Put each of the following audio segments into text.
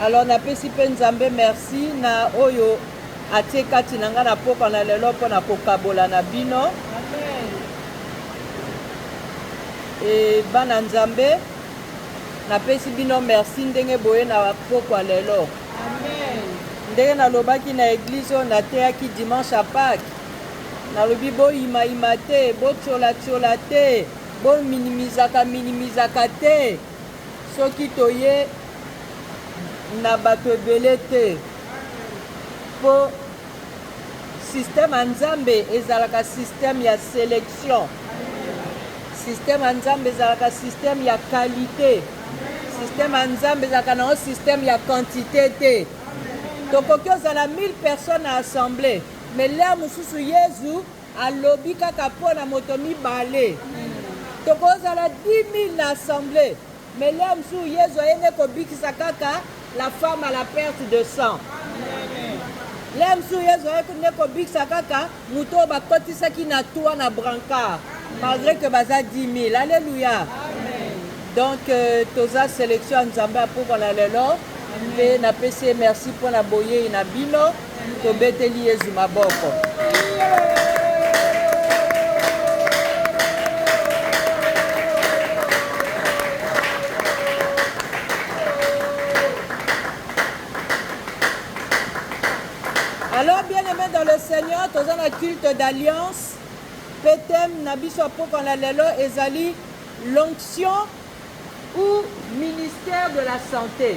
Alors napesi pe Nzambe merci na oyo atie kati na nga na poko na lelo mpona kokabola na bino. Amen. E bana Nzambe napesi bino merci ndenge boye na poko lelo. Amen. Ndenge nalobaki na église oyo nateyaki dimanche à Pâques. Nalobi boyimayima te, botiolatiola te, bominimizaka te. Soki toye na bato ebele te. Po système ya Nzambe ezalaka système ya sélection. Système ya Nzambe ezalaka système ya qualité. Système ya Nzambe ezalaka na système ya quantité te. Tokoki ozala 1000 personnes na assemblée. Mais là mosusu Yesu alobi kaka mpona moto mibale. Tokoki ozala 10 000 na assemblée. Mais là mosusu Yesu ayende kobikisa kaka la femme à la perte de sang. Là mosusu Yesu ayende kobikisa kaka moto oyo bakotisaki na toit na brancard. Malgré que baza 10 000. Alléluia. Donc toza sélection Nzambe apokona lelo. Mpe napesi merci mpona boyei na bino. Tobeteli Yesu maboko. Alors bien aimé dans le Seigneur, tous un culte d'alliance. Petem nabiso apoko na lelo ezali l'onction ou ministère de la santé.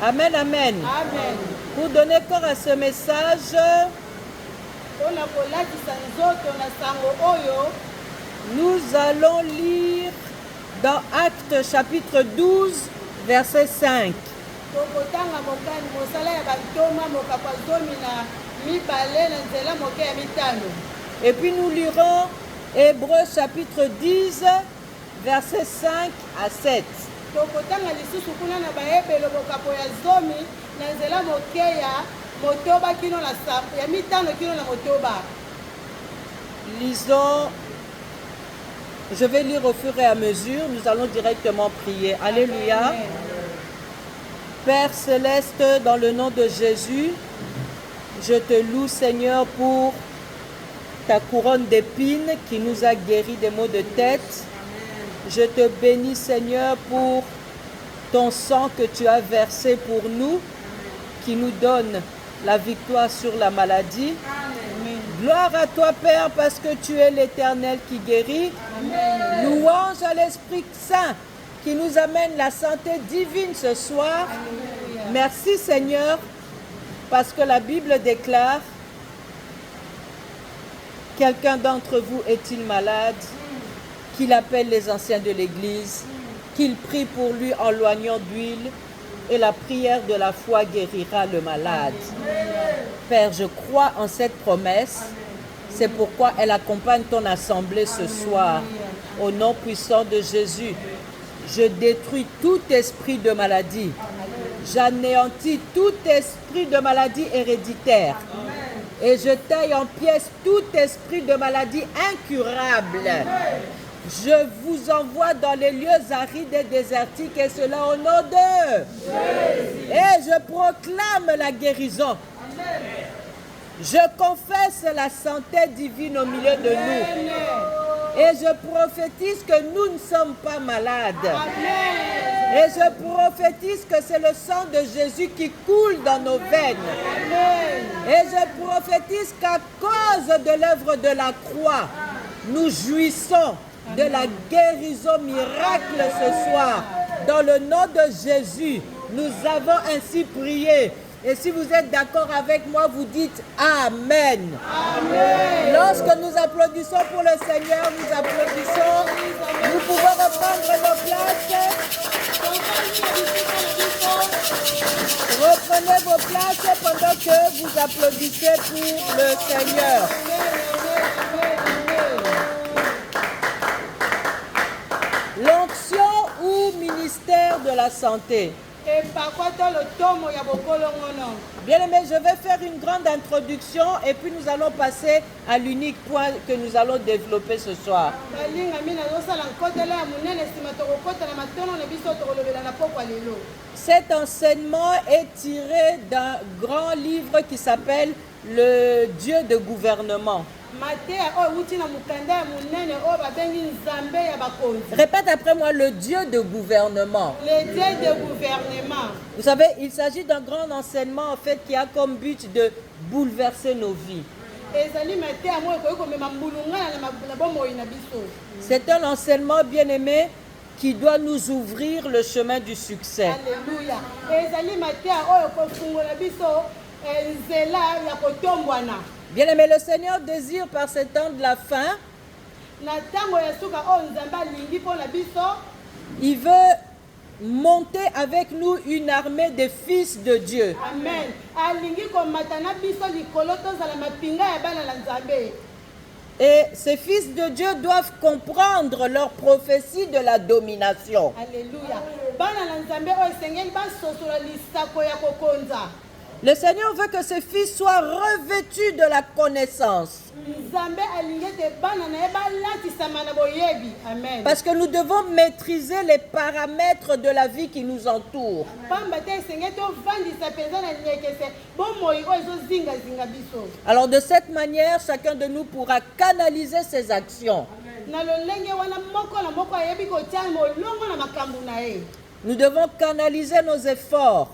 Amen, amen. Amen. Pour donner corps à ce message, nous allons lire dans Actes chapitre 12, verset 5. Et puis nous lirons Hébreux chapitre 10, verset 5 à 7. Lisons, je vais lire au fur et à mesure, nous allons directement prier. Alléluia. Amen. Père céleste, dans le nom de Jésus, je te loue Seigneur pour ta couronne d'épines qui nous a guéri des maux de tête. Je te bénis Seigneur pour ton sang que tu as versé pour nous, qui nous donne la victoire sur la maladie. Amen. Gloire à toi Père parce que tu es l'Éternel qui guérit. Amen. Louange à l'Esprit Saint qui nous amène la santé divine ce soir. Alléluia. Merci Seigneur parce que la Bible déclare: quelqu'un d'entre vous est-il malade? Qu'il appelle les anciens de l'Église, qu'il prie pour lui en loignant d'huile, et la prière de la foi guérira le malade. Père, je crois en cette promesse. C'est pourquoi elle accompagne ton assemblée ce soir. Au nom puissant de Jésus, je détruis tout esprit de maladie. J'anéantis tout esprit de maladie héréditaire. Et je taille en pièces tout esprit de maladie incurable. Je vous envoie dans les lieux arides et désertiques, et cela au nom de Jésus. Et je proclame la guérison. Amen. Je confesse la santé divine au milieu de nous. Et je prophétise que nous ne sommes pas malades. Amen. Et je prophétise que c'est le sang de Jésus qui coule dans nos veines. Amen. Et je prophétise qu'à cause de l'œuvre de la croix, nous jouissons de la guérison miracle ce soir. Dans le nom de Jésus, nous avons ainsi prié. Et si vous êtes d'accord avec moi, vous dites Amen. Amen. Lorsque nous applaudissons pour le Seigneur, nous applaudissons. Nous pouvons reprendre nos places. Reprenez vos places pendant que vous applaudissez pour le Seigneur. L'onction ou ministère de la santé. epakwa to lotomo ya bokolongono. Bien aimé, je vais faire une grande introduction et puis nous allons passer à l'unique point que nous allons développer ce soir. balingami nazosala nkotela ya monene nsima tokokota na matono na biso tokolobela na pokwa lelo. Cet enseignement est tiré d'un grand livre qui s'appelle Le Dieu de gouvernement. mateya oyo euti na mokanda ya monene oyo babengi nzambe ya bakonzi. Répète après moi, le Dieu de gouvernement. Le Dieu de gouvernement. Vous savez, il s'agit d'un grand enseignement en fait qui a comme but de bouleverser nos vies. ezali mateya moyo ekoki komema mbulungana na bomoi na biso. C'est un enseignement bien aimé qui doit nous ouvrir le chemin du succès. Alléluia. ezali mateya oyo kofungola biso nzela ya kotombwana. Bien aimé, le Seigneur désire par ces temps de la fin, na ntango ya suka oyo nzambe alingi mpo na biso il veut monter avec nous une armée de fils de Dieu. amen alingi komata na biso likolo tozala mapinga ya bana na nzambe. Et ces fils de Dieu doivent comprendre leur prophétie de la domination. Alléluia. bana na nzambe oyo esengeli basosola lisako ya kokonza. Le Seigneur veut que ses fils soient revêtus de la connaissance. nzambe alingi ete bana na ye balatisama na boyebi. amen Parce que nous devons maîtriser les paramètres de la vie qui nous entoure. pamba te esengeli tovandisa mpenza na nyekese bomoi oyo ezozingazinga biso. Alors de cette manière, chacun de nous pourra canaliser ses actions. na lolenge wana moko na moko ayebi kotia molongo na makambo na ye. Nous devons canaliser nos efforts.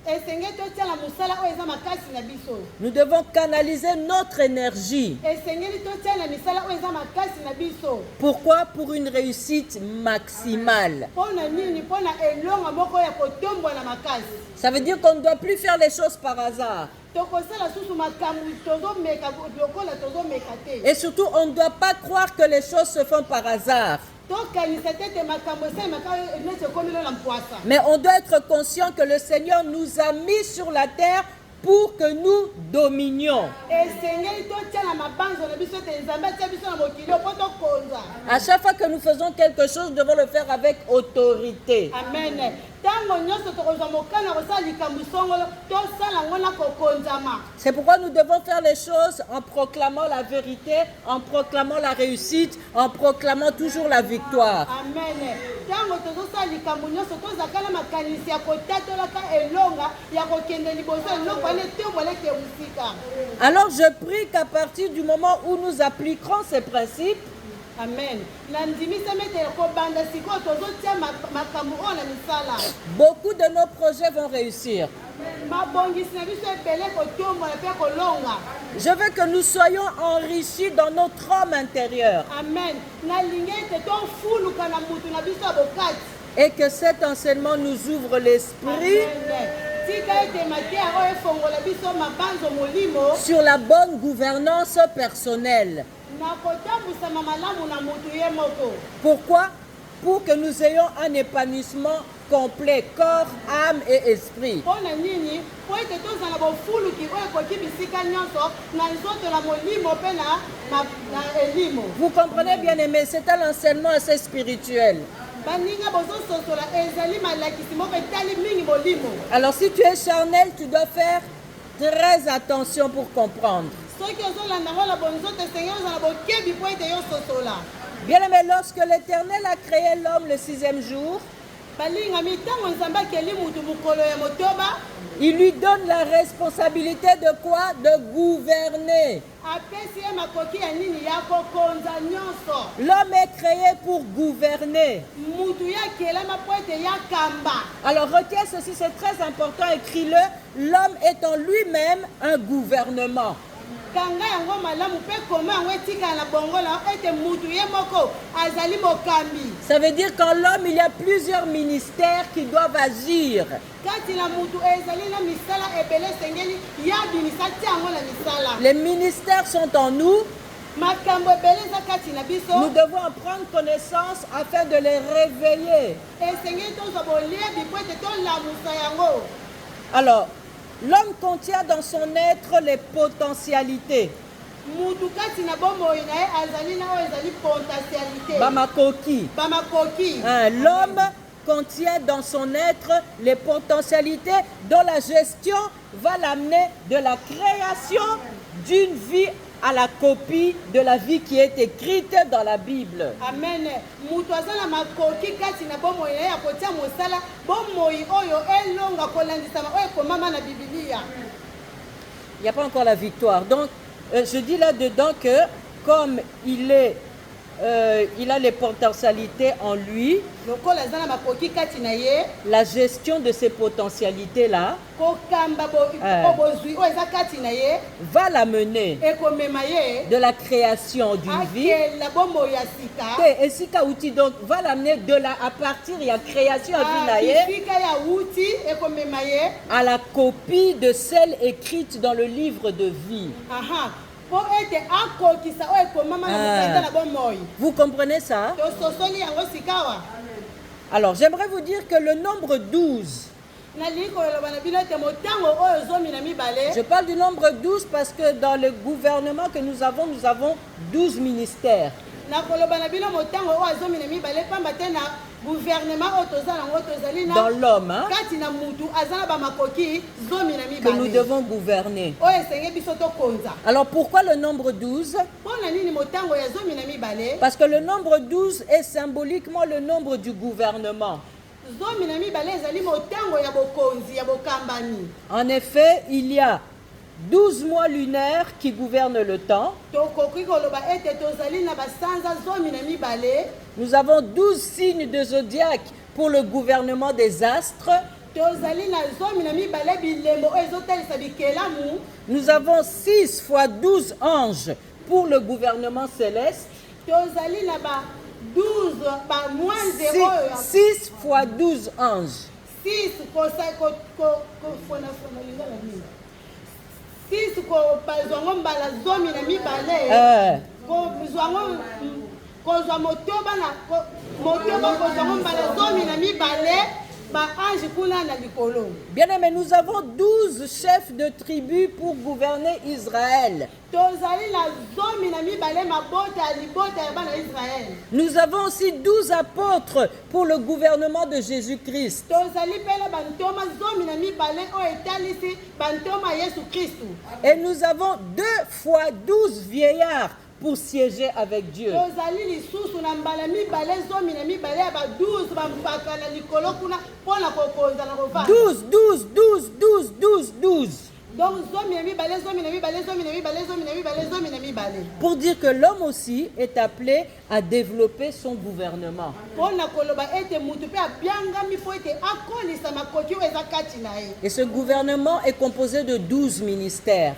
esengeli totiala mosala oyo eza makasi na biso. Nous devons canaliser notre énergie. esengeli totiala misala oyo eza makasi na biso. Pourquoi? Pour une réussite maximale. mpo na nini? mpo na elonga moko ya kotombwa na makasi. Ça veut dire qu'on ne doit plus faire les choses par hasard. tokosala susu makambo tozomeka lokola tozomeka te. Et surtout, on ne doit pas croire que les choses se font par hasard. tokanisa te ete makambo esalemaka neti ekomilo na mpwasa. Mais on doit être conscient que le Seigneur nous a mis sur la terre pour que nous dominions. esengeli totia na mabanzo na biso ete nzambe atia biso na mokili mpo tokonza. À chaque fois que nous faisons quelque chose, nous devons le faire avec autorité. amen ntango nyonso tokozwa mokana kosala likambo songolo tosala yango na kokonzama. C'est pourquoi nous devons faire les choses en proclamant la vérité, en proclamant la réussite, en proclamant toujours la victoire. amen ntango tozosala likambo nyonso tozalaka na makanisi ya kotatolaka elonga ya kokende liboso eloko wana etomboleke mosika. Alors je prie qu'à partir du moment où nous appliquerons ces principes, amen na ndimisami ete kobanda sikoyo tozotia makambo oyo na misala beaucoup de nos projets vont réussir. mabongisi na biso ebele kotombola mpe kolonga. Je veux que nous soyons enrichis dans notre homme intérieur amen nalingi ete tofuluka na mutu na biso ya bokati. et que cet enseignement nous ouvre l'esprit amen tika ete mateya oyo efongola biso mabanzo molimo sur la bonne gouvernance personnelle. na kotambwisama malamu na mutu ye moko. Pourquoi? Pour que nous ayons un épanouissement complet, corps, âme et esprit. mpo na nini? mpo ete tozala bofuluki oyo ekoki bisika nyonso na nzoto na molimo mpe na elimo. Vous comprenez bien aimé, c'est un enseignement assez spirituel. baninga bozososola ezali malakisi moko etali mingi molimo. Alors si tu es charnel, tu dois faire très attention pour comprendre. soki ozolanda ngo na bonzoto esengeli ozala bokebi mpo ete yososola. Bien aimé, lorsque l'Éternel a créé l'homme le 6e jour, balingami ntango nzambe akeli mutu mokolo ya motoba il lui donne la responsabilité de quoi? De gouverner. apesi ye makoki ya nini? ya kokonza nyonso. L'homme est créé pour gouverner. mutu ye akelama mpo ete yakamba. Alors retiens ceci, c'est très important, écris-le. L'homme est en lui-même un gouvernement. kanga yango malamu mpe koma yango etikala na bongo na ete mutu ye moko azali mokambi. Ça veut dire qu'en l'homme, il y a plusieurs ministères qui doivent agir. kati na mutu ezali na misala ebele esengeli yabimisa tia yango na misala. Les ministères sont en nous. makambo ebele eza kati na biso. Nous devons en prendre connaissance afin de les réveiller. esengeli tozwa bolebi mpo ete tolamusa yango. Alors, l'homme contient dans son être les potentialités. mutu kati na bomoi na ye azali na oyo ezali potentialité. Bamakoki. bamakoki. L'homme contient dans son être les potentialités dont la gestion va l'amener de la création d'une vie à la copie de la vie qui est écrite dans la Bible. Amen. Mutu azala makoki kati na bomoi ya kotia mosala bomoi oyo elonga kolandisama oyo komama na Biblia. Il n'y a pas encore la victoire. Donc, je dis là-dedans que comme il a les potentialités en lui, Lokola azala makoki kati na ye, la gestion de ces potentialités-là kokamba bozwi oyo eza kati na ye, va l'amener ekomema ye de la création d'une vie. akela bomoi ya sika. Et si Kauti donc va l'amener de la à partir il y a création à Vinaye Bisika ya uti ekomema ye. à la copie de celle écrite dans le livre de vie. Aha. Po ete akokisa oyo ekomama na mokanda na bomoi. Vous comprenez ça? Tososoli yango sikawa. Alors, j'aimerais vous dire que le nombre 12, je parle du nombre 12 parce que dans le gouvernement que nous avons 12 ministères. Dans l'homme, hein, que nous devons gouverner. Alors pourquoi le nombre 12? Parce que le nombre 12 est symboliquement le nombre du gouvernement. En effet, il y a 12 mois lunaires qui gouvernent le temps. Nous avons 12 signes de zodiaque pour le gouvernement des astres. Nous avons 6 fois 12 anges pour le gouvernement céleste. 6 fois 12 anges. 6 ko bazwango mbala zomi na mibale ko bizwango kozwa motoba na motoba kozwango mbala zomi na mibale ba ange kuna na likolo. Bien aimé, nous avons 12 chefs de tribus pour gouverner Israël. Tozali na zomi na mibale mabota libota ya bana Israël. Nous avons aussi 12 apôtres pour le gouvernement de Jésus-Christ. Tozali pela bantoma zomi na mibale o etalisi bantoma Yesu Kristu. Et nous avons 2 fois 12 vieillards pour siéger avec Dieu. 12, 12, 12, 12, 12, 12. Pour dire que l'homme aussi est appelé à développer son gouvernement. Et ce gouvernement est composé de 12 ministères.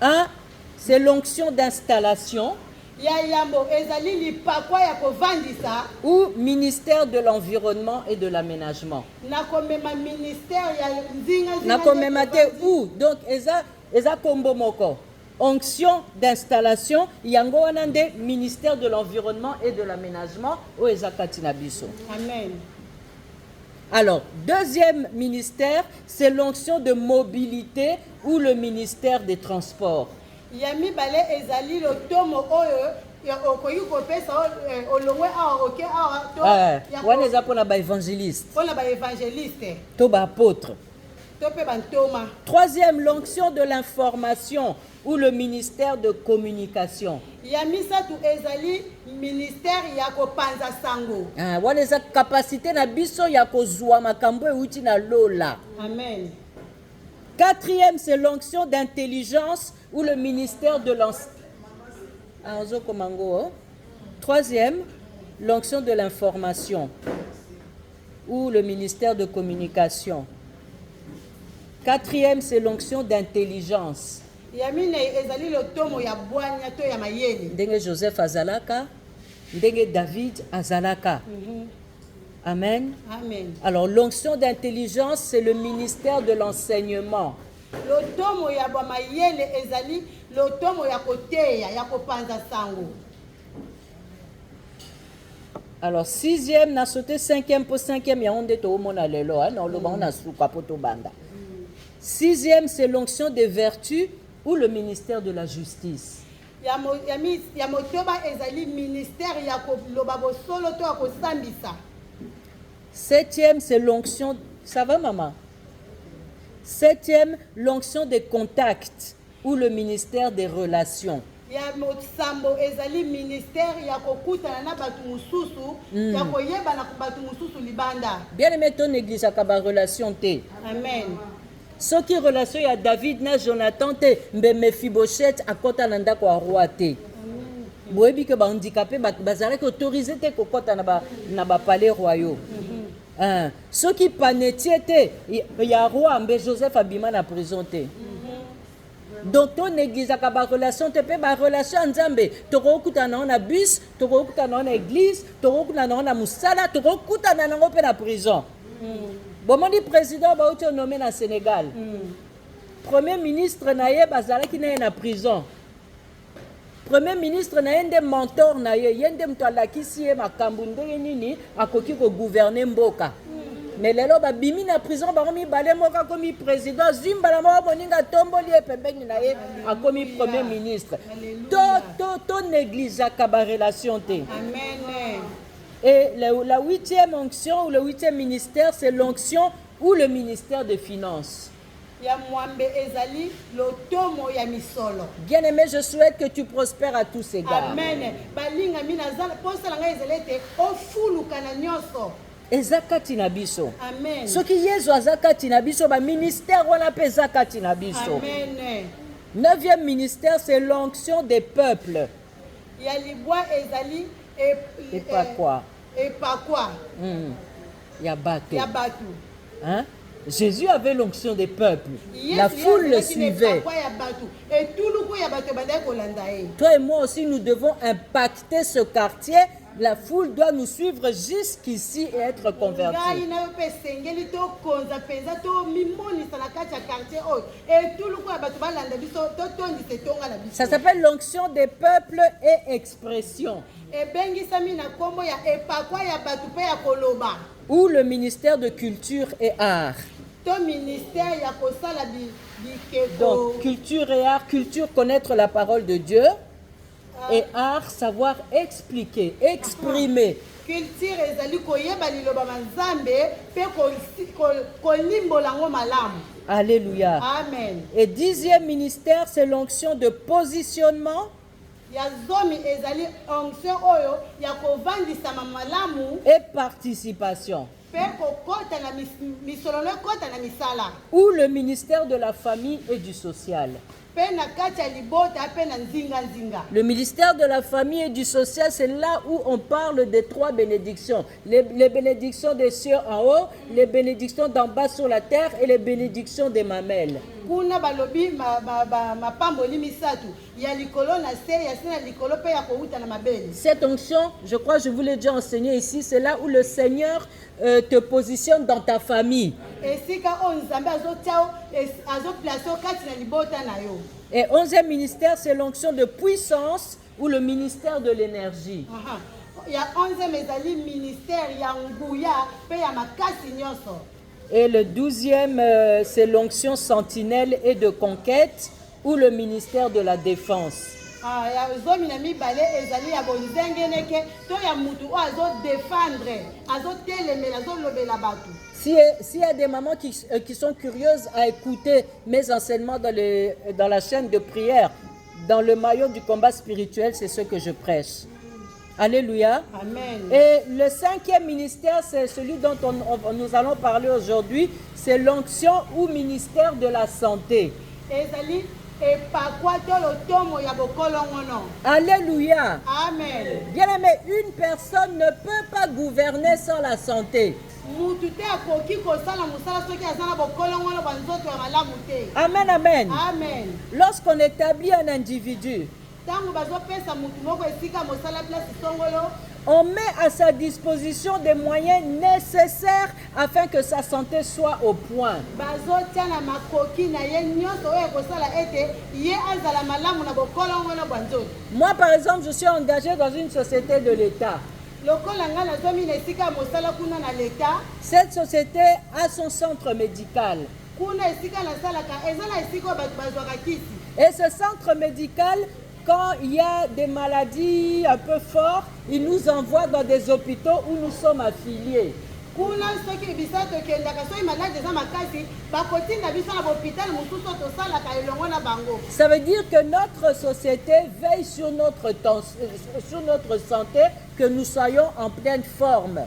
Un, c'est l'onction d'installation ou ministère de l'environnement et de l'aménagement. Donc, eza kombo moko. Onction d'installation, yango wanande ministère de l'environnement et de l'aménagement ou eza katina biso. Amen. Alors, deuxième ministère, c'est l'onction de mobilité ou le ministère des transports. Yami bale ezali lo tomo oyo ya okoyi kopesa olongwe oke wana eza pona ba évangéliste. Pona ba évangéliste. To ba apôtre. To pe bantoma. Troisième, l'onction de l'information ou le ministère de communication. Yami satu ezali ministère ya kopanza sango. Wana eza capacité na biso ya kozwa makambo euti na lola. Amen. Quatrième, c'est l'onction d'intelligence ou le ministère de l'enseignement. Troisième, l'onction de l'information ou le ministère de communication. Quatrième, c'est l'onction d'intelligence. Ndenge Joseph azalaka, ndenge David azalaka. Amen. Amen. Alors, l'onction d'intelligence, c'est le ministère de l'enseignement. Alors, sixième, n'a sauté cinquième pour cinquième, ya onde to mona lelo, non le on a souka poto banda. Sixième, c'est l'onction des vertus ou le ministère de la justice. ya motoba ezali ministère ya koloba bosolo to ya kosambisa. Septième, c'est l'onction. Ça va, maman? Septième, l'onction des contacts ou le ministère des relations. Ya mosambo ezali ministère ya kokutana na batu mususu ya koyeba na batu mususu libanda. Bien aimé, ton église a kaba relation te. Amen. Ce qui relation ya David na Jonathan te, mbe Mephibosheth akota na ndako ya roi te. Boyebi ke ba handicapé bazalaki autorisé te kokota na ba palais royaux. Ce qui panetie te ya roi mbe Joseph abima na prison te. Donc ton église a ba relation te pe ba relation nzambe toko kutana na bus, toko kutana na église, toko kutana na musala, toko kutana na ngo pe na prison. Bon, mon président va être nommé au Sénégal. Premier ministre naye bazalaki na na prison. Premier ministre na yende mentor na yende mtwalaki siye makambu ndenge nini akoki ko gouverner mboka. Mais lelo ba bimi na prison ba komi balé moka komi président Zimba na moninga tomboli e pembeni na ye akomi premier ministre. To néglige ka relation te. Amen. Et la huitième onction ou le huitième ministère, c'est l'onction ou le ministère des Finances. Bien aimé, je souhaite que tu prospères à tous égards. Amen. Ezakati na biso. Amen. Ce qui yezo azakati na biso, ba ministère wana pe zakati na biso. Amen. Neuvième ministère, c'est l'onction des peuples. Et pas quoi? Et pas quoi? Yabato. Yabato. Hein? Jésus avait l'onction des peuples. La foule le suivait. Toi et moi aussi, nous devons impacter ce quartier. La foule doit nous suivre jusqu'ici et être convertie. Ça s'appelle l'onction des peuples et expression. Ou le ministère de culture et art. Donc, culture et art, culture, connaître la parole de Dieu. Et art, savoir expliquer, exprimer. Alléluia. Amen. Et dixième ministère, c'est l'onction de positionnement. Et participation. Ou le ministère de la famille et du social. Le ministère de la famille et du social, c'est là où on parle des trois bénédictions. Les bénédictions des cieux en haut, les bénédictions d'en bas sur la terre et les bénédictions des mamelles. Cette onction, je crois que je vous l'ai déjà enseigné ici, c'est là où le Seigneur te positionne dans ta famille. Et onzième ministère, c'est l'onction de puissance ou le ministère de l'énergie. Et le douzième, c'est l'onction sentinelle et de conquête ou le ministère de la défense. S'il y a des mamans qui sont curieuses à écouter mes enseignements dans la chaîne de prière, dans le maillot du combat spirituel, c'est ce que je prêche. Alléluia. Amen. Et le cinquième ministère, c'est celui dont nous allons parler aujourd'hui, c'est l'onction ou ministère de la santé. Alléluia. Amen. Bien aimé, une personne ne peut pas gouverner sans la santé. Amen, amen. Amen. Lorsqu'on établit un individu, on met à sa disposition des moyens nécessaires afin que sa santé soit au point. Moi, par exemple, je suis engagé dans une société de l'État. Cette société a son centre médical. Et ce centre médical, quand il y a des maladies un peu fortes, il nous envoie dans des hôpitaux où nous sommes affiliés. Ça veut dire que notre société veille sur notre santé, que nous soyons en pleine forme.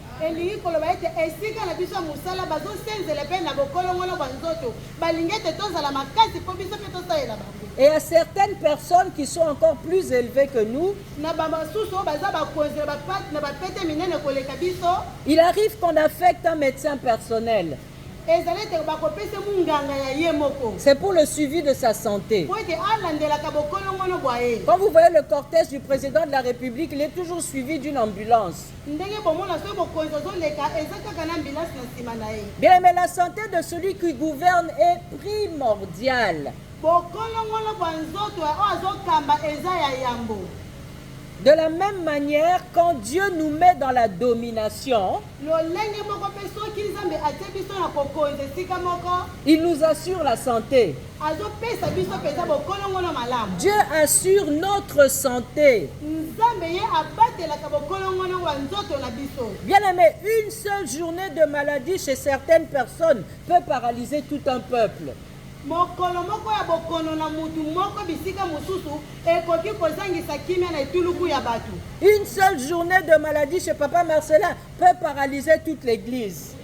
Et à certaines personnes qui sont encore plus élevées que nous, il arrive qu'on affecte un médecin personnel. C'est pour le suivi de sa santé. Quand vous voyez le cortège du président de la République, il est toujours suivi d'une ambulance. Bien, mais la santé de celui qui gouverne est primordiale. De la même manière, quand Dieu nous met dans la domination, il nous assure la santé. Dieu assure notre santé. Bien aimé, une seule journée de maladie chez certaines personnes peut paralyser tout un peuple. Une seule journée de maladie chez Papa Marcelin peut paralyser toute l'église.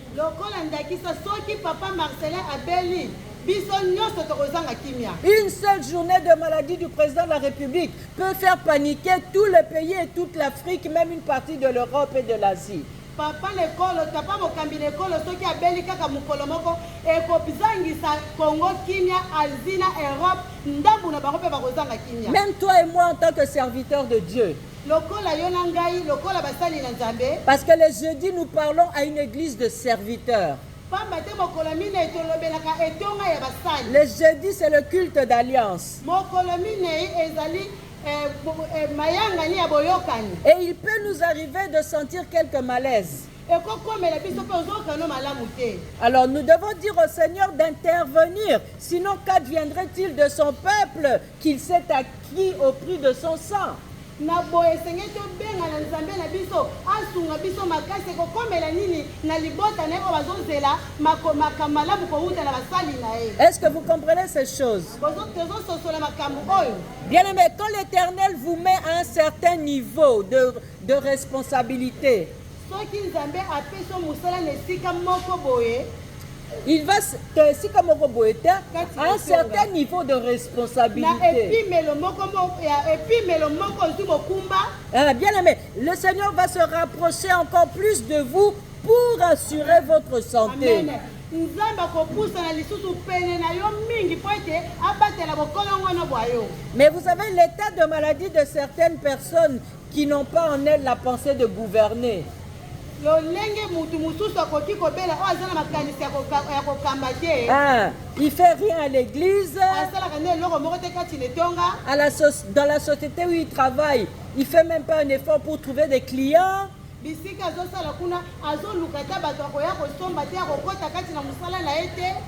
Une seule journée de maladie du président de la République peut faire paniquer tout le pays et toute l'Afrique, même une partie de l'Europe et de l'Asie. Papa l'école, papa mokambi l'école, ceux qui a belli kaka mukolomoko, et kopizangisa Congo, Kenya, Alzina, Europe, ndambu na barope barozanga Kenya. Même toi et moi en tant que serviteurs de Dieu. Parce que les jeudis, nous parlons à une église de serviteurs. Les jeudis, c'est le culte d'alliance. Et il peut nous arriver de sentir quelques malaises. Alors nous devons dire au Seigneur d'intervenir. Sinon, qu'adviendrait-il de son peuple qu'il s'est acquis au prix de son sang? Est-ce que vous comprenez ces choses? Bien aimé, quand l'Éternel vous met à un certain niveau de responsabilité, il va à un certain niveau de responsabilité. Bien aimé, le Seigneur va se rapprocher encore plus de vous pour assurer votre santé. Mais vous savez, l'état de maladie de certaines personnes qui n'ont pas en elles la pensée de gouverner. Il fait rien à l'église. Dans la société où il travaille, il fait même pas un effort pour trouver des clients.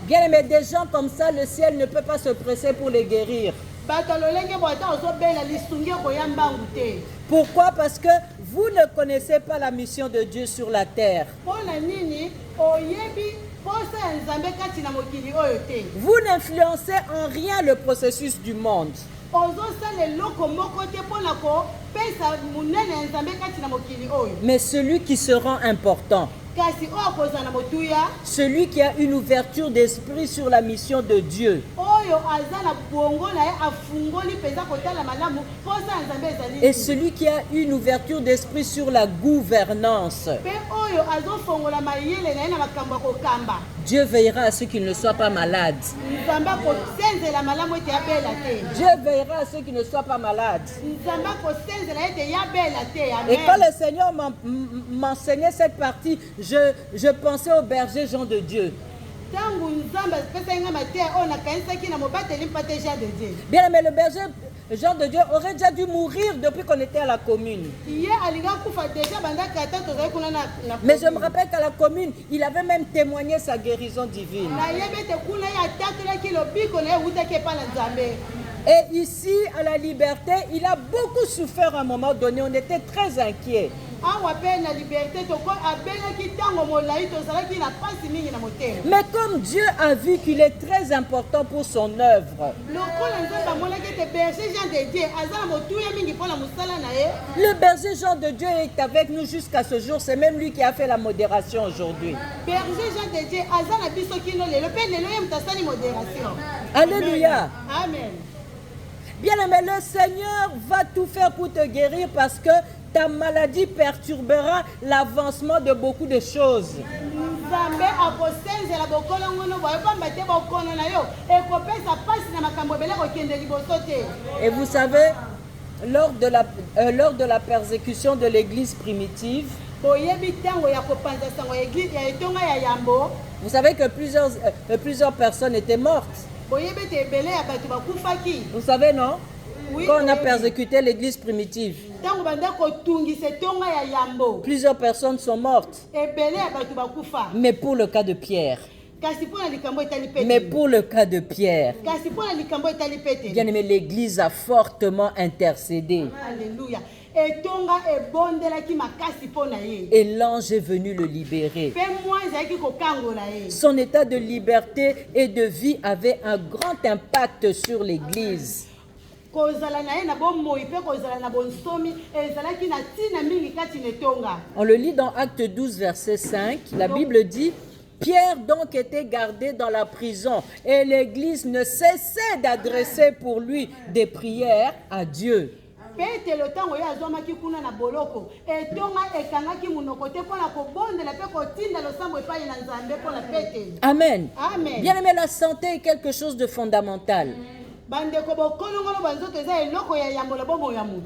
Bien aimé, des gens comme ça, le ciel ne peut pas se presser pour les guérir. Pourquoi? Parce que vous ne connaissez pas la mission de Dieu sur la terre. Vous n'influencez en rien le processus du monde. Mais celui qui se rend important, celui qui a une ouverture d'esprit sur la mission de Dieu, et celui qui a une ouverture d'esprit sur la gouvernance, Dieu veillera à ceux qui ne soient pas malades. Dieu veillera à ceux qui ne soient pas malades. Et quand le Seigneur m'enseignait cette partie, je pensais au berger Jean de Dieu. Bien, mais le berger Jean de Dieu aurait déjà dû mourir depuis qu'on était à la commune. Mais je me rappelle qu'à la commune, il avait même témoigné sa guérison divine. Et ici, à la Liberté, il a beaucoup souffert à un moment donné. On était très inquiets. Mais comme Dieu a vu qu'il est très important pour son œuvre, le berger Jean de Dieu est avec nous jusqu'à ce jour. C'est même lui qui a fait la modération aujourd'hui. Alléluia. Amen. Bien aimé, le Seigneur va tout faire pour te guérir parce que ta maladie perturbera l'avancement de beaucoup de choses. Et vous savez, lors de la persécution de l'église primitive, vous savez que plusieurs personnes étaient mortes. Vous savez, non? Oui, quand on a persécuté l'église primitive, plusieurs personnes sont mortes. Mais pour le cas de Pierre, bien aimé, l'église a fortement intercédé. Alléluia. Et l'ange est venu le libérer. Son état de liberté et de vie avait un grand impact sur l'église. On le lit dans Acte 12, verset 5. La Bible dit: Pierre donc était gardé dans la prison et l'église ne cessait d'adresser pour lui des prières à Dieu. Amen. Amen. Bien aimé, la santé est quelque chose de fondamental.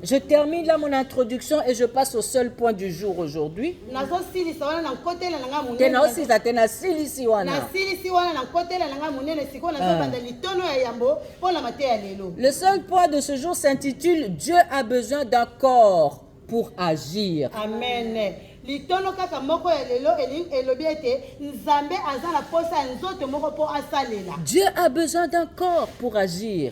Je termine là mon introduction et je passe au seul point du jour aujourd'hui. Le seul point de ce jour s'intitule: Dieu a besoin d'un corps pour agir. Amen. Dieu a besoin d'un corps pour agir.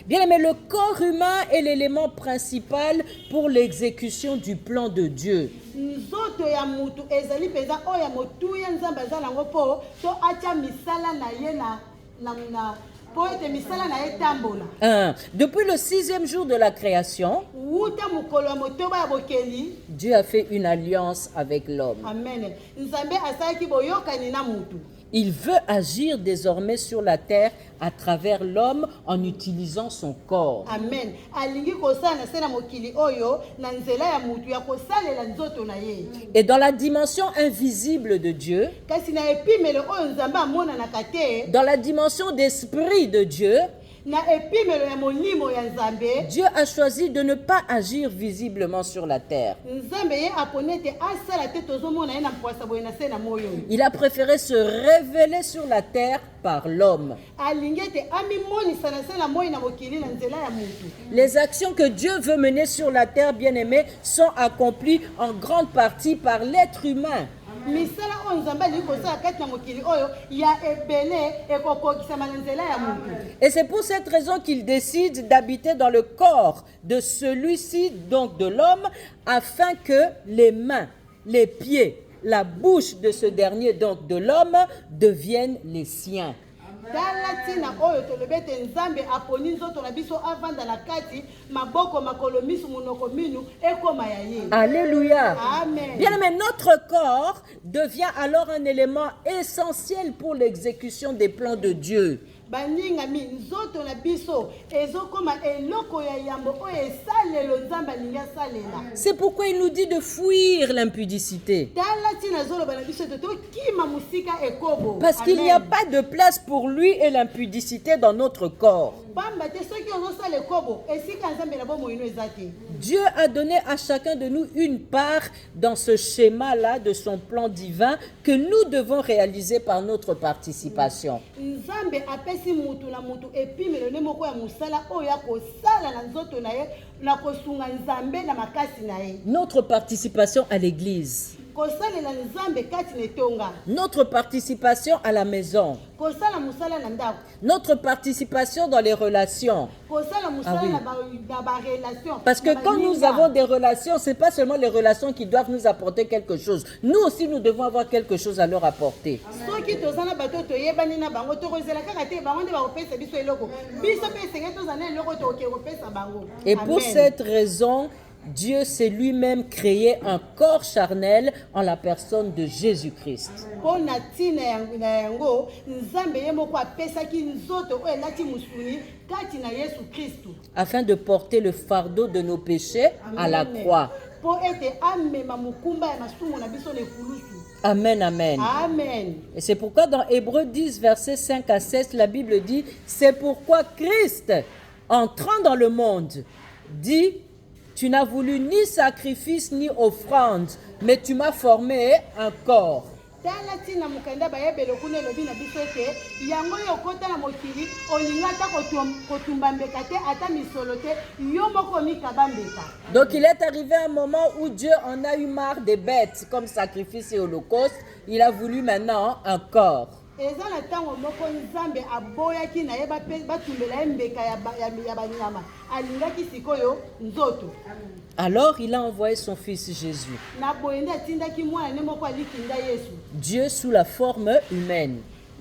Bien aimé, le corps humain est l'élément principal pour l'exécution du plan de Dieu. Depuis le 6e jour de la création, Dieu a fait une alliance avec l'homme. Amen. Il veut agir désormais sur la terre à travers l'homme en utilisant son corps. Amen. Et dans la dimension invisible de Dieu, dans la dimension d'esprit de Dieu, Dieu a choisi de ne pas agir visiblement sur la terre. Il a préféré se révéler sur la terre par l'homme. Les actions que Dieu veut mener sur la terre, bien-aimés, sont accomplies en grande partie par l'être humain. Et c'est pour cette raison qu'il décide d'habiter dans le corps de celui-ci, donc de l'homme, afin que les mains, les pieds, la bouche de ce dernier, donc de l'homme, deviennent les siens. Alléluia. Amen. Bien aimé, notre corps devient alors un élément essentiel pour l'exécution des plans de Dieu. C'est pourquoi il nous dit de fuir l'impudicité. Parce qu'il n'y a pas de place pour lui et l'impudicité dans notre corps. Dieu a donné à chacun de nous une part dans ce schéma-là de son plan divin que nous devons réaliser par notre participation. Notre participation à l'église. kosalela nzambe kati na etonga, notre participation à la maison, kosala musala na ndako, notre participation dans les relations. kosala musala oui. na ba relation. Parce que quand nous avons des relations, ce n'est pas seulement les relations qui doivent nous apporter quelque chose. Nous aussi, nous devons avoir quelque chose à leur apporter. Soki tozana bato toyebani na bango tokozela kaka te bango nde bakopesa biso eloko biso pe esenge tozana eloko tokoki kopesa bango. Et pour cette raison, Dieu s'est lui-même créé un corps charnel en la personne de Jésus-Christ. Mpo na ntina yango nzambe ye moko apesaki nzoto oyo elati mosuni kati na Yesu Kristu, afin de porter le fardeau de nos péchés à la croix. Mpo ete amema mokumba ya masumu na biso na ekulusu. Amen, amen. Amen. Et c'est pourquoi dans Hébreux 10, versets 5 à 16, la Bible dit, c'est pourquoi Christ, entrant dans le monde, dit, tu n'as voulu ni sacrifice ni offrande, mais tu m'as formé un corps. Tala tina mukanda bayebele kuna elobi na biso ete yango yo okota na mokili olinga ata kotumba mbeka te ata misolo te yo moko mikaba mbeka. Donc il est arrivé un moment où Dieu en a eu marre des bêtes comme sacrifice et holocauste. Il a voulu maintenant un corps. Eza na ntango moko nzambe aboyaki na ye batumbela ye mbeka ya banyama alingaki sikoyo nzoto. Alors il a envoyé son fils Jésus. Na boyende atindaki mwana ne moko alikinda Yesu. Dieu sous la forme humaine.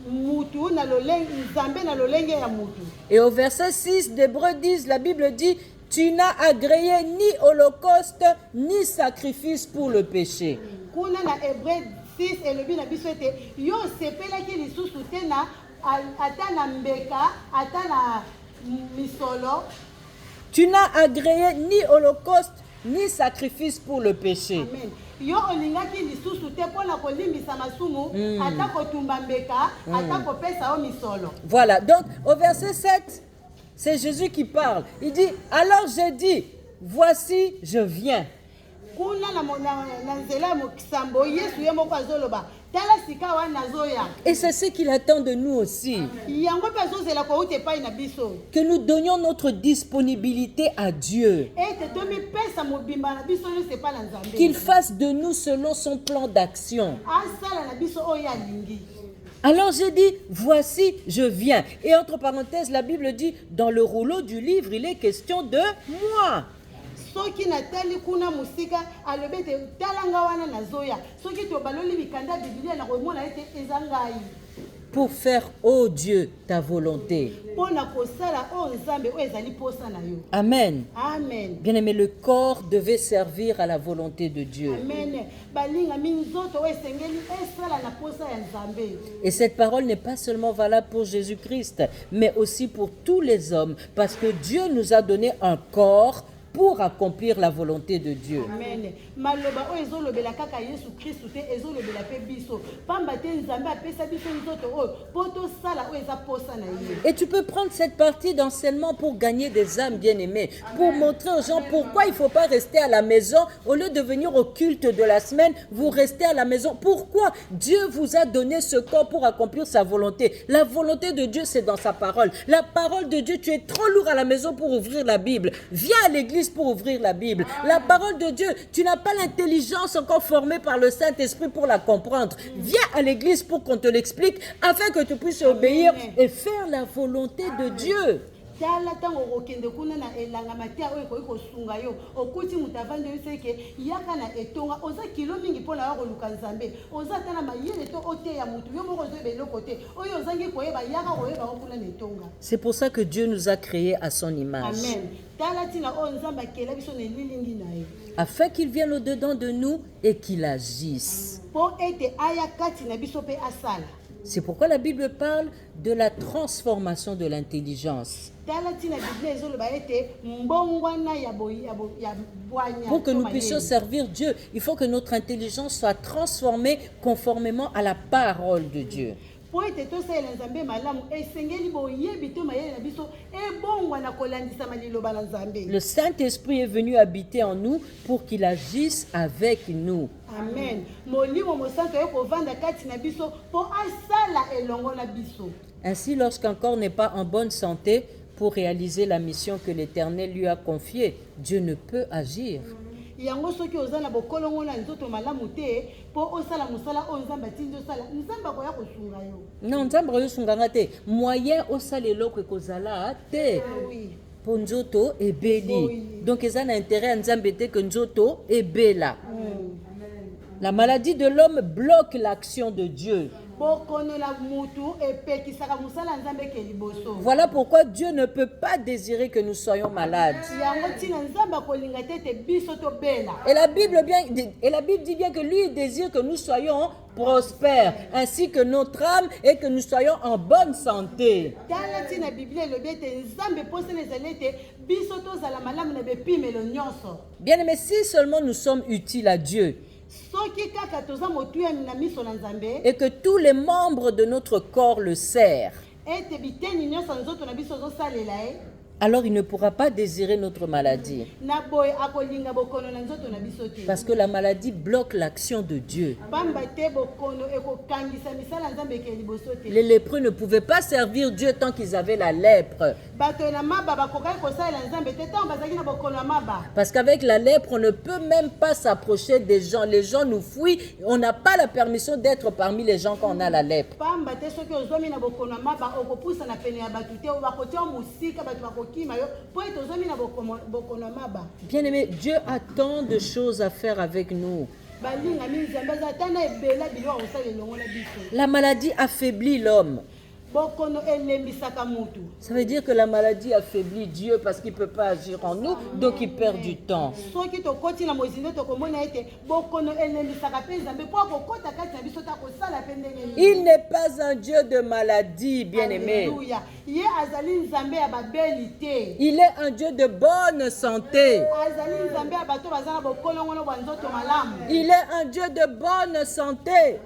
Mutu na lolenge nzambe na lolenge ya mutu. Et au verset 6 d'Hébreux 10, la Bible dit, tu n'as agréé ni holocauste ni sacrifice pour le péché. Kuna na Hébreux 6 elobi na biso ete yo sepelaki lisusu te na ata na mbeka ata na misolo. Tu n'as agréé ni holocauste ni sacrifice pour le péché. Amen. Yo olingaki lisusu te pona kolimbisa masumu ata kotumba mbeka ata kopesa o misolo. Voilà, donc au verset 7, c'est Jésus qui parle. Il dit, alors j'ai dit, voici je viens. Kuna na nzela mokisambo Yesu ye moko azoloba tala sika wana zoya. Et c'est ce qu'il attend de nous aussi. Yango pe azozela ko ute pai na biso. Que nous donnions notre disponibilité à Dieu. Ete to mi pesa mobimba na biso yo sepa na nzambe. Qu'il fasse de nous selon son plan d'action. Asala na biso oyo alingi. Alors j'ai dit, voici, je viens. Et entre parenthèses, la Bible dit, dans le rouleau du livre, il est question de moi. Soki natali kuna musika alobete talanga wana nazoya. Soki to baloli bikanda Biblia na komona ete ezangai. Pour faire, ô Dieu, ta volonté. Amen. Amen. Bien-aimé, le corps devait servir à la volonté de Dieu. Amen. Et cette parole n'est pas seulement valable pour Jésus-Christ, mais aussi pour tous les hommes, parce que Dieu nous a donné un corps pour accomplir la volonté de Dieu. Amen. Et tu peux prendre cette partie d'enseignement pour gagner des âmes bien-aimées, pour montrer aux gens pourquoi il ne faut pas rester à la maison. Au lieu de venir au culte de la semaine, vous restez à la maison. Pourquoi Dieu vous a donné ce corps pour accomplir sa volonté? La volonté de Dieu, c'est dans sa parole. La parole de Dieu, tu es trop lourd à la maison pour ouvrir la Bible. Viens à l'église pour ouvrir la Bible. La parole de Dieu, tu n'as pas l'intelligence encore formée par le Saint-Esprit pour la comprendre. Viens à l'église pour qu'on te l'explique afin que tu puisses obéir et faire la volonté de Dieu. C'est pour ça que Dieu nous a créés à son image. Afin qu'il vienne au-dedans de nous et qu'il agisse. C'est pourquoi la Bible parle de la transformation de l'intelligence. Pour que nous puissions servir Dieu, il faut que notre intelligence soit transformée conformément à la parole de Dieu. Le Saint-Esprit est venu habiter en nous pour qu'il agisse avec nous. Amen. Ainsi, lorsqu'un corps n'est pas en bonne santé pour réaliser la mission que l'Éternel lui a confiée, Dieu ne peut agir. yango soki oza na bokolongo na nzoto malamu te po osala musala o nzambe atindi osala nzambe akoya kosunga yo non nzambe akosunga te moyen osala eloko ekozala te po nzoto ebeli donc eza na intérêt ya nzambe te que nzoto ebela. La maladie de l'homme bloque l'action de Dieu. Voilà pourquoi Dieu ne peut pas désirer que nous soyons malades. Et la Bible dit bien que lui désire que nous soyons prospères, ainsi que notre âme et que nous soyons en bonne santé. Bien aimé, si seulement nous sommes utiles à Dieu, et que tous les membres de notre corps le servent, alors il ne pourra pas désirer notre maladie. Parce que la maladie bloque l'action de Dieu. Les lépreux ne pouvaient pas servir Dieu tant qu'ils avaient la lèpre. Parce qu'avec la lèpre, on ne peut même pas s'approcher des gens. Les gens nous fuient. On n'a pas la permission d'être parmi les gens quand on a la lèpre. Bien aimé, Dieu a tant de choses à faire avec nous. La maladie affaiblit l'homme. Ça veut dire que la maladie affaiblit Dieu parce qu'il ne peut pas agir en nous, donc il perd du temps. Il n'est pas un Dieu de maladie, bien-aimé. Il est un Dieu de bonne santé. Il est un Dieu de bonne santé.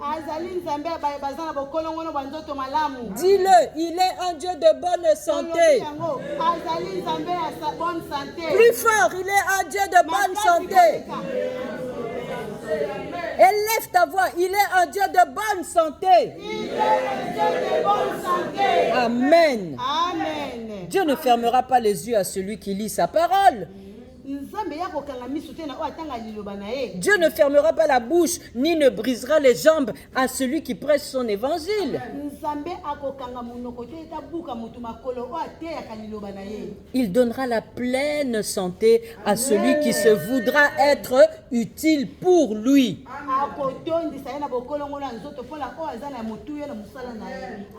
Dis-le, il est un Dieu de bonne santé. Plus fort, il est un Dieu de bonne santé. Élève ta voix, il est un Dieu de bonne santé. Amen. Amen. Dieu ne fermera pas les yeux à celui qui lit sa parole. Dieu ne fermera pas la bouche ni ne brisera les jambes à celui qui prêche son évangile. Il donnera la pleine santé à celui qui se voudra être utile pour lui.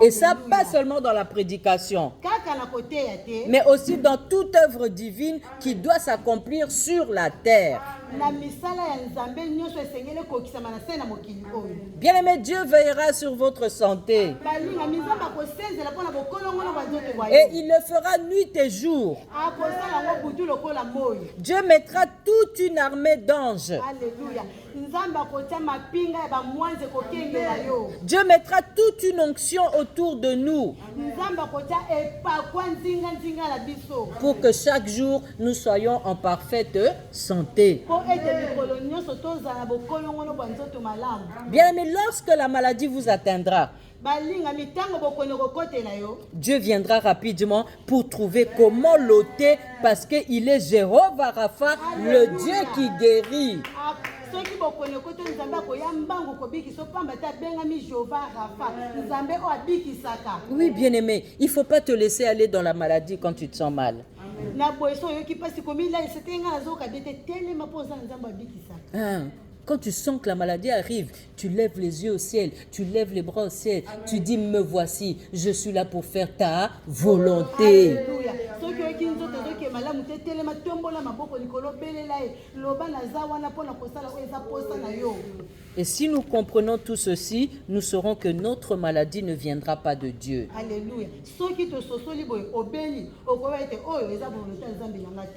Et ça, pas seulement dans la prédication, mais aussi dans toute œuvre divine qui doit s'accomplir sur la terre. Bien-aimé, Dieu veillera sur votre santé. Et il le fera nuit et jour. Dieu mettra toute une armée d'anges. Dieu mettra toute une onction autour de nous pour que chaque jour nous soyons en parfaite santé. Bien aimé, lorsque la maladie vous atteindra, Dieu viendra rapidement pour trouver comment l'ôter parce qu'il est Jéhovah Rapha, le Dieu qui guérit. Oui, bien-aimé, il ne faut pas te laisser aller dans la maladie quand tu te sens mal. Quand tu sens que la maladie arrive, tu lèves les yeux au ciel, tu lèves les bras au ciel, tu dis me voici, je suis là pour faire ta volonté. Et si nous comprenons tout ceci, nous saurons que notre maladie ne viendra pas de Dieu. Alléluia.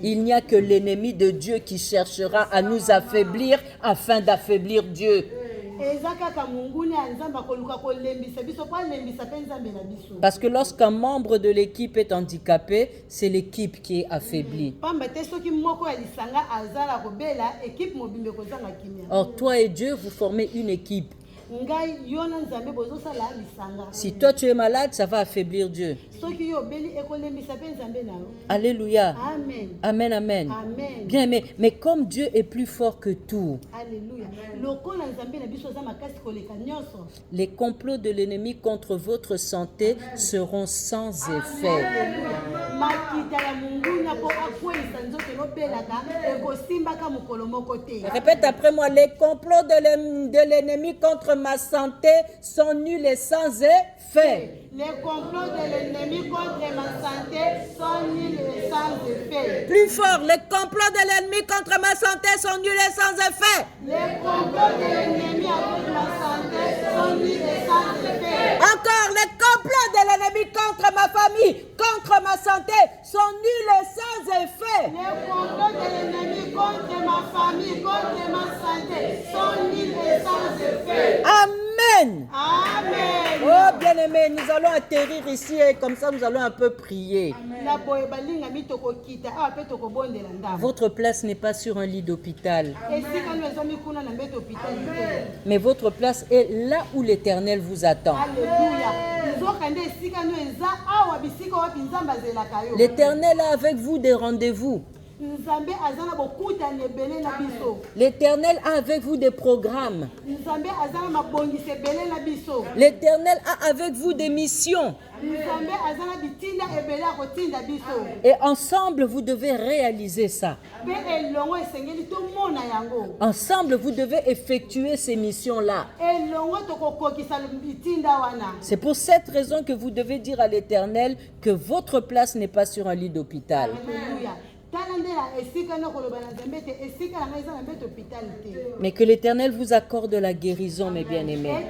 Il n'y a que l'ennemi de Dieu qui cherchera à nous affaiblir afin d'affaiblir Dieu. Parce que lorsqu'un membre de l'équipe est handicapé, c'est l'équipe qui est affaiblie. Or, toi et Dieu, vous formez une équipe. ngai yo na nzambe bozosala lisanga. Si toi tu es malade, ça va affaiblir Dieu. Soki yo beli ekolembisa pe nzambe na yo. Alléluia. Amen. Amen, amen. Amen. Bien, mais comme Dieu est plus fort que tout, Alléluia. Lokola nzambe na biso za makasi koleka nyonso. les complots de l'ennemi contre votre santé seront sans effet. Makita ya munguna po akwesa nzoto lobelaka ekosimbaka mokolo moko te. Répète après moi, les complots de l'ennemi contre ma santé sont nuls et sans effet. Les complots de l'ennemi contre ma santé sont nuls et sans effet. Plus fort, les complots de l'ennemi contre ma santé sont nuls et sans effet. Les complots de l'ennemi contre ma santé sont nuls et sans effet. Encore, les complots de l'ennemi contre ma famille, contre ma santé sont nuls et sans effet. Les complots de l'ennemi contre ma famille, contre ma santé sont nuls et sans effet. Amen. Amen. Oh bien-aimés, nous allons atterrir ici et comme ça nous allons un peu prier. Votre place n'est pas sur un lit d'hôpital. Mais votre place est là où l'Éternel vous attend. L'Éternel a avec vous des rendez-vous. L'Éternel a avec vous des programmes. L'Éternel a avec vous des missions. Et ensemble, vous devez réaliser ça. Ensemble, vous devez effectuer ces missions-là. C'est pour cette raison que vous devez dire à l'Éternel que votre place n'est pas sur un lit d'hôpital. Mais que l'Éternel vous accorde la guérison, mes bien-aimés,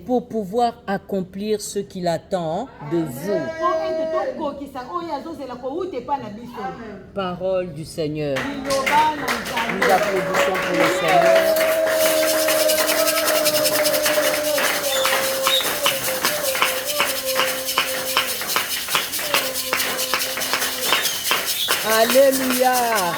pour pouvoir accomplir ce qu'il attend de vous. Parole du Seigneur. Nous applaudissons pour le Seigneur. Alléluia.